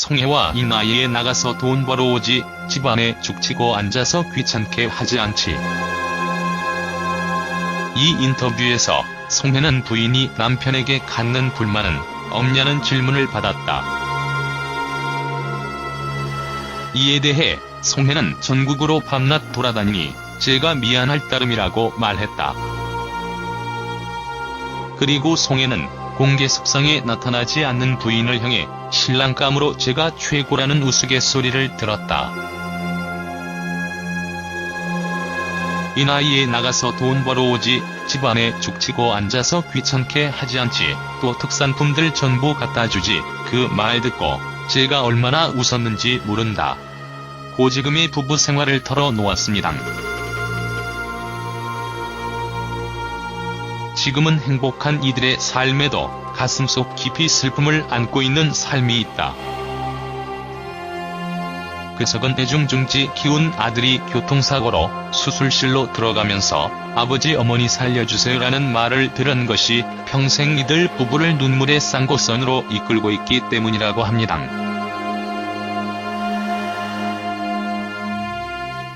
송혜와 이 나이에 나가서 돈 벌어오지 집안에 죽치고 앉아서 귀찮게 하지 않지. 이 인터뷰에서 송혜는 부인이 남편에게 갖는 불만은 없냐는 질문을 받았다. 이에 대해 송혜는 전국으로 밤낮 돌아다니니 제가 미안할 따름이라고 말했다. 그리고 송혜는 공개 석상에 나타나지 않는 부인을 향해 신랑감으로 제가 최고라는 우스갯소리를 들었다. 이 나이에 나가서 돈 벌어오지 집안에 죽치고 앉아서 귀찮게 하지 않지, 또 특산품들 전부 갖다주지, 그 말 듣고 제가 얼마나 웃었는지 모른다. 고지금의 부부 생활을 털어놓았습니다. 지금은 행복한 이들의 삶에도 가슴속 깊이 슬픔을 안고 있는 삶이 있다. 그 적은 애중중지 키운 아들이 교통사고로 수술실로 들어가면서 아버지 어머니 살려주세요라는 말을 들은 것이 평생 이들 부부를 눈물의 쌍곡선으로 이끌고 있기 때문이라고 합니다.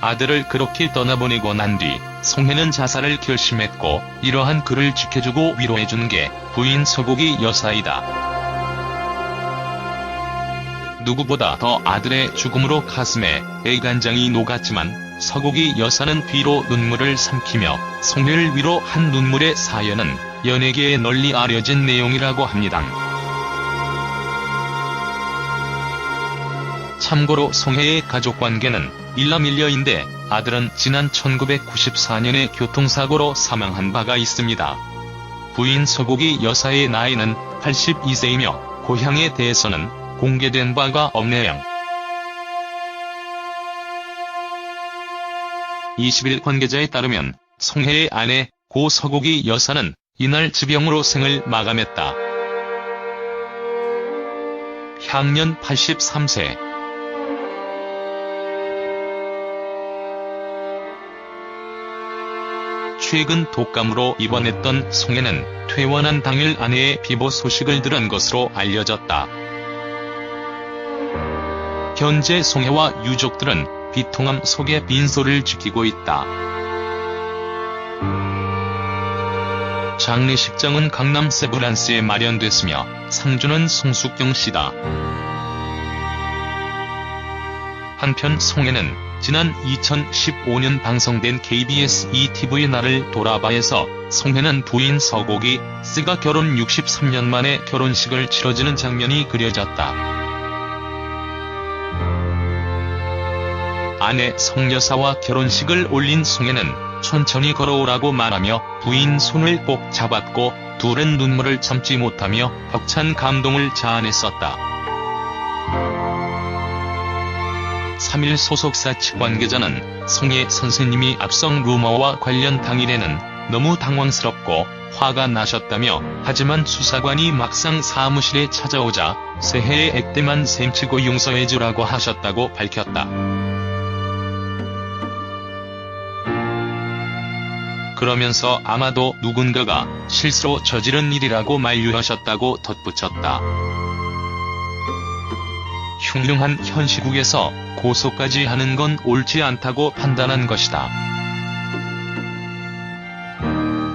아들을 그렇게 떠나보내고 난 뒤 송혜는 자살을 결심했고, 이러한 그를 지켜주고 위로해준 게 부인 서국이 여사이다. 누구보다 더 아들의 죽음으로 가슴에 애간장이 녹았지만 서국이 여사는 뒤로 눈물을 삼키며 송혜를 위로한 눈물의 사연은 연예계에 널리 알려진 내용이라고 합니다. 참고로 송혜의 가족관계는 일남일녀인데 아들은 지난 1994년에 교통사고로 사망한 바가 있습니다. 부인 서국이 여사의 나이는 82세이며 고향에 대해서는 공개된 바가 없네요. 20일 관계자에 따르면 송혜의 아내 고 서국이 여사는 이날 지병으로 생을 마감했다. 향년 83세. 최근 독감으로 입원했던 송혜는 퇴원한 당일 아내의 비보 소식을 들은 것으로 알려졌다. 현재 송혜와 유족들은 비통함 속에 빈소를 지키고 있다. 장례식장은 강남 세브란스에 마련됐으며 상주는 송숙경 씨다. 한편 송혜는 지난 2015년 방송된 KBS ETV 나를 돌아봐에서 송혜는 부인 서곡이 씨가 결혼 63년 만에 결혼식을 치러지는 장면이 그려졌다. 아내 성여사와 결혼식을 올린 송혜는 천천히 걸어오라고 말하며 부인 손을 꼭 잡았고 둘은 눈물을 참지 못하며 벅찬 감동을 자아냈었다. 3일 소속사 측 관계자는 송혜 선생님이 앞선 루머와 관련 당일에는 너무 당황스럽고 화가 나셨다며, 하지만 수사관이 막상 사무실에 찾아오자 새해의 액대만 셈치고 용서해주라고 하셨다고 밝혔다. 그러면서 아마도 누군가가 실수로 저지른 일이라고 만류하셨다고 덧붙였다. 흉흉한 현 시국에서 고소까지 하는 건 옳지 않다고 판단한 것이다.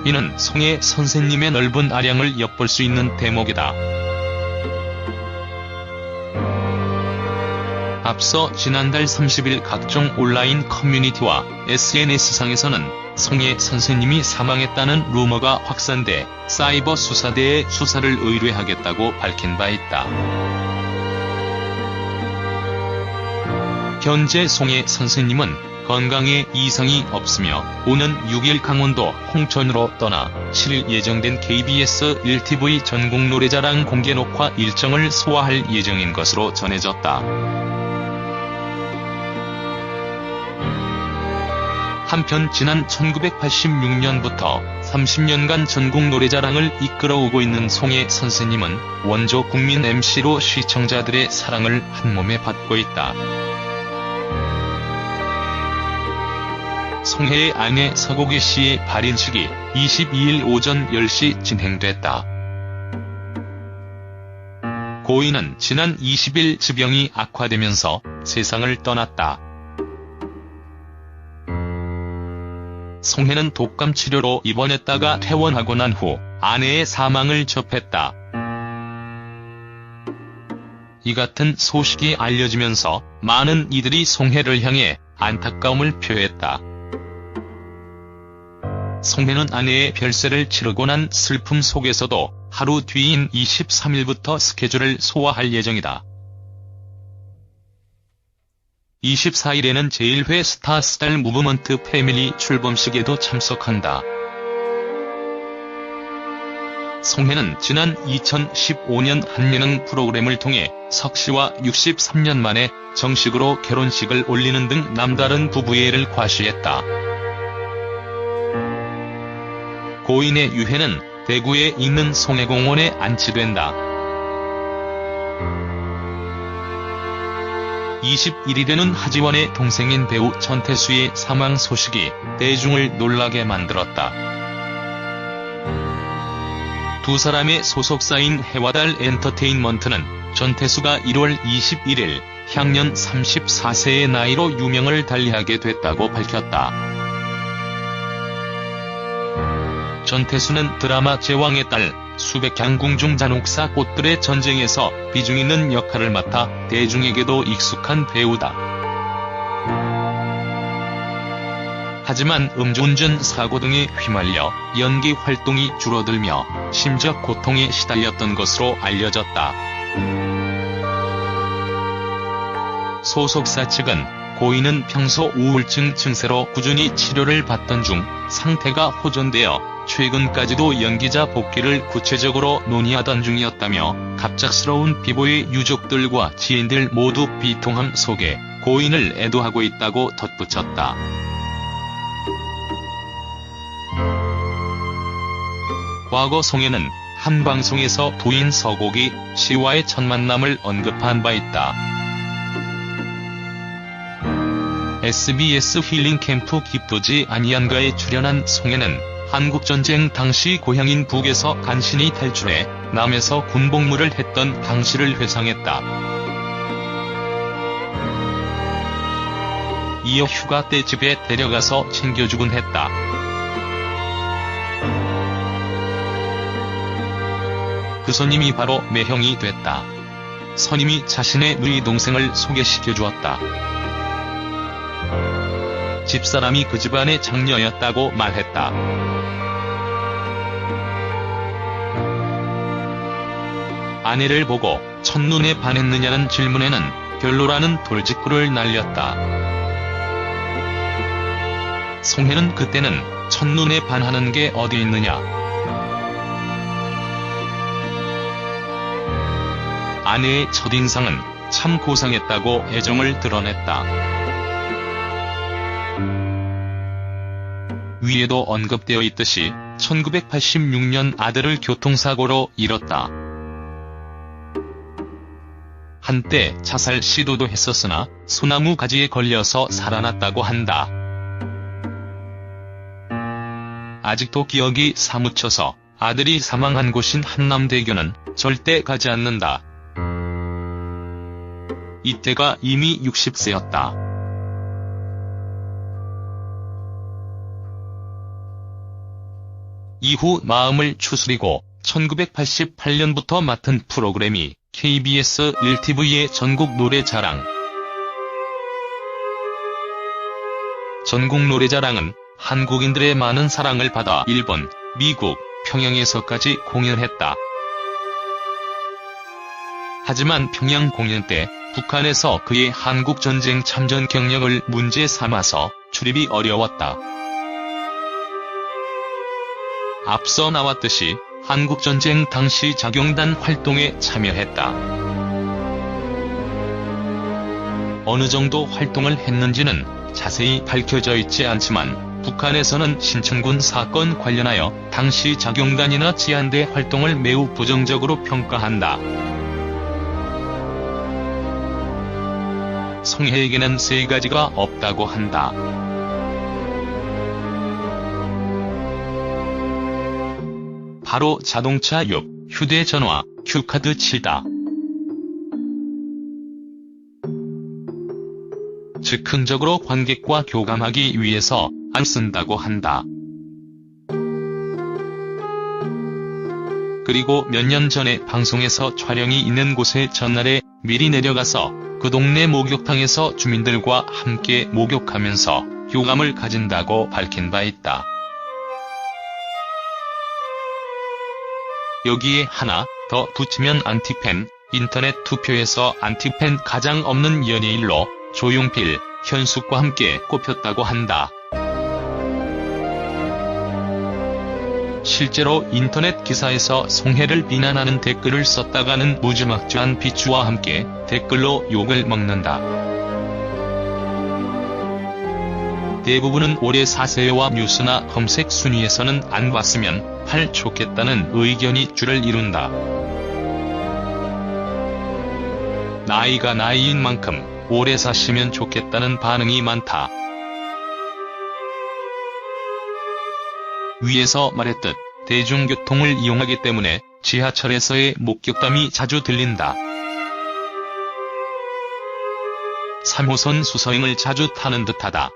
이는 송혜 선생님의 넓은 아량을 엿볼 수 있는 대목이다. 앞서 지난달 30일 각종 온라인 커뮤니티와 SNS상에서는 송혜 선생님이 사망했다는 루머가 확산돼 사이버 수사대에 수사를 의뢰하겠다고 밝힌 바 있다. 현재 송혜 선생님은 건강에 이상이 없으며 오는 6일 강원도 홍천으로 떠나 7일 예정된 KBS 1TV 전국 노래자랑 공개 녹화 일정을 소화할 예정인 것으로 전해졌다. 한편 지난 1986년부터 30년간 전국 노래자랑을 이끌어오고 있는 송혜 선생님은 원조 국민 MC로 시청자들의 사랑을 한몸에 받고 있다. 송혜의 아내 서곡이 씨의 발인식이 22일 오전 10시 진행됐다. 고인은 지난 20일 지병이 악화되면서 세상을 떠났다. 송혜는 독감 치료로 입원했다가 퇴원하고 난 후 아내의 사망을 접했다. 이 같은 소식이 알려지면서 많은 이들이 송혜를 향해 안타까움을 표했다. 송혜는 아내의 별세를 치르고 난 슬픔 속에서도 하루 뒤인 23일부터 스케줄을 소화할 예정이다. 24일에는 제1회 스타스달 무브먼트 패밀리 출범식에도 참석한다. 송혜는 지난 2015년 한 예능 프로그램을 통해 석씨와 63년 만에 정식으로 결혼식을 올리는 등 남다른 부부예를 과시했다. 고인의 유해는 대구에 있는 송혜공원에 안치된다. 21일에는 하지원의 동생인 배우 전태수의 사망 소식이 대중을 놀라게 만들었다. 두 사람의 소속사인 해와달 엔터테인먼트는 전태수가 1월 21일 향년 34세의 나이로 유명을 달리하게 됐다고 밝혔다. 전태수는 드라마 제왕의 딸, 수백향궁중 잔혹사 꽃들의 전쟁에서 비중 있는 역할을 맡아 대중에게도 익숙한 배우다. 하지만 음주운전 사고 등에 휘말려 연기 활동이 줄어들며 심적 고통에 시달렸던 것으로 알려졌다. 소속사 측은 고인은 평소 우울증 증세로 꾸준히 치료를 받던 중 상태가 호전되어 최근까지도 연기자 복귀를 구체적으로 논의하던 중이었다며 갑작스러운 비보의 유족들과 지인들 모두 비통함 속에 고인을 애도하고 있다고 덧붙였다. 과거 송혜는 한 방송에서 부인 서곡이 씨와의 첫 만남을 언급한 바 있다. SBS 힐링 캠프 깊도지 아니한가에 출연한 송혜는 한국전쟁 당시 고향인 북에서 간신히 탈출해 남에서 군복무를 했던 당시를 회상했다. 이어 휴가 때 집에 데려가서 챙겨주곤 했다. 그 손님이 바로 매형이 됐다. 선임이 자신의 누이 동생을 소개시켜주었다. 집사람이 그 집안의 장녀였다고 말했다. 아내를 보고 첫눈에 반했느냐는 질문에는 별로라는 돌직구를 날렸다. 송혜는 그때는 첫눈에 반하는 게 어디 있느냐. 아내의 첫인상은 참 고상했다고 애정을 드러냈다. 위에도 언급되어 있듯이 1986년 아들을 교통사고로 잃었다. 한때 자살 시도도 했었으나 소나무 가지에 걸려서 살아났다고 한다. 아직도 기억이 사무쳐서 아들이 사망한 곳인 한남대교는 절대 가지 않는다. 이때가 이미 60세였다. 이후 마음을 추스리고 1988년부터 맡은 프로그램이 KBS 1TV의 전국 노래자랑. 전국 노래자랑은 한국인들의 많은 사랑을 받아 일본, 미국, 평양에서까지 공연했다. 하지만 평양 공연 때 북한에서 그의 한국전쟁 참전 경력을 문제 삼아서 출입이 어려웠다. 앞서 나왔듯이 한국전쟁 당시 자경단 활동에 참여했다. 어느 정도 활동을 했는지는 자세히 밝혀져 있지 않지만 북한에서는 신천군 사건 관련하여 당시 자경단이나 지한대 활동을 매우 부정적으로 평가한다. 송혜에게는 세 가지가 없다고 한다. 바로 자동차 6, 휴대전화, 큐카드 7다. 즉흥적으로 관객과 교감하기 위해서 안 쓴다고 한다. 그리고 몇 년 전에 방송에서 촬영이 있는 곳에 전날에 미리 내려가서 그 동네 목욕탕에서 주민들과 함께 목욕하면서 교감을 가진다고 밝힌 바 있다. 여기에 하나 더 붙이면 안티팬, 인터넷 투표에서 안티팬 가장 없는 연예인로 조용필, 현숙과 함께 꼽혔다고 한다. 실제로 인터넷 기사에서 송혜를 비난하는 댓글을 썼다가는 무지막지한 비추와 함께 댓글로 욕을 먹는다. 대부분은 올해 사세와 뉴스나 검색 순위에서는 안 봤으면 할 좋겠다는 의견이 줄을 이룬다. 나이가 나이인 만큼 오래 사시면 좋겠다는 반응이 많다. 위에서 말했듯 대중교통을 이용하기 때문에 지하철에서의 목격담이 자주 들린다. 3호선 수서행을 자주 타는 듯하다.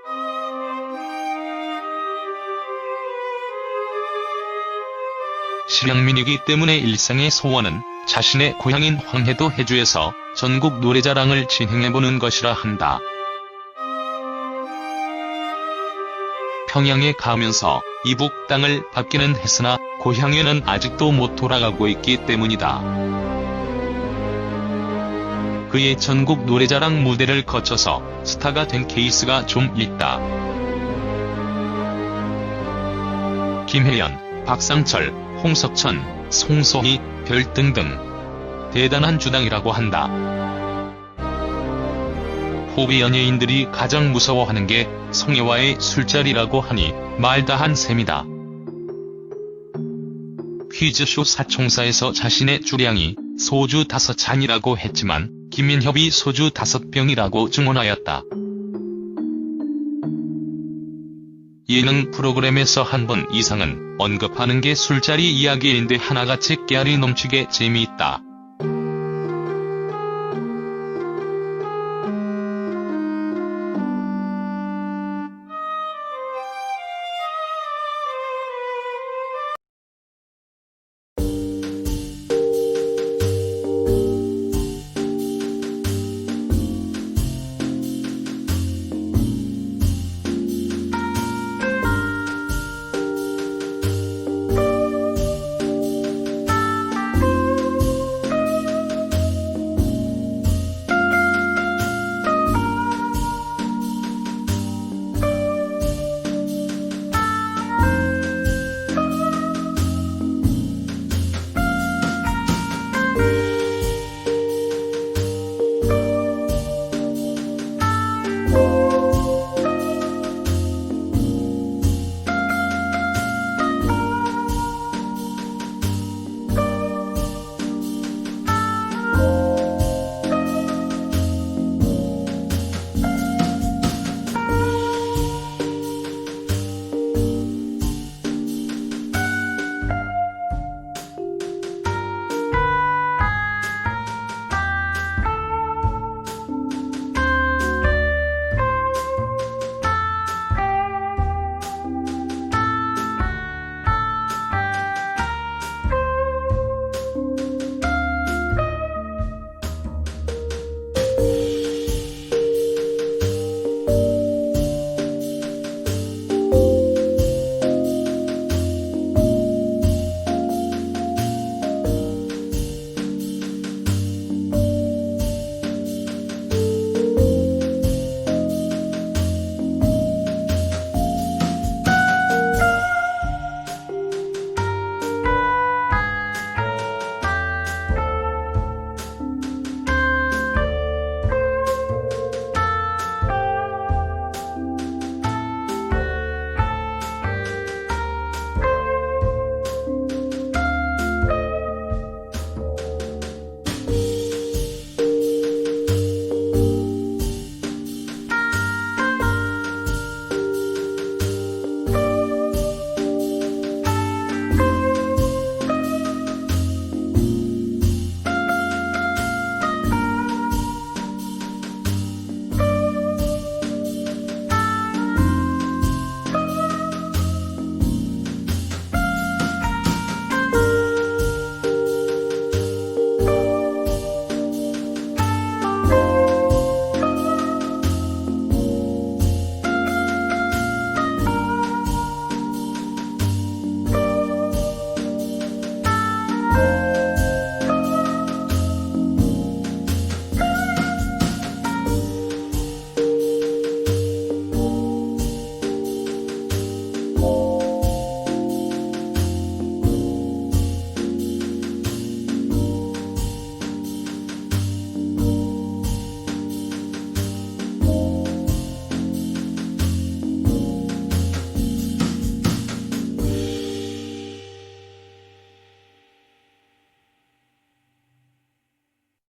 실향민이기 때문에 일상의 소원은 자신의 고향인 황해도 해주에서 전국 노래자랑을 진행해보는 것이라 한다. 평양에 가면서 이북 땅을 밟기는 했으나 고향에는 아직도 못 돌아가고 있기 때문이다. 그의 전국 노래자랑 무대를 거쳐서 스타가 된 케이스가 좀 있다. 김혜연, 박상철, 홍석천, 송소희, 별 등등 대단한 주당이라고 한다. 후배 연예인들이 가장 무서워하는 게 송혜와의 술자리라고 하니 말다한 셈이다. 퀴즈쇼 사총사에서 자신의 주량이 소주 5잔이라고 했지만 김민협이 소주 5병이라고 증언하였다. 예능 프로그램에서 한 번 이상은 언급하는 게 술자리 이야기인데 하나같이 깨알이 넘치게 재미있다.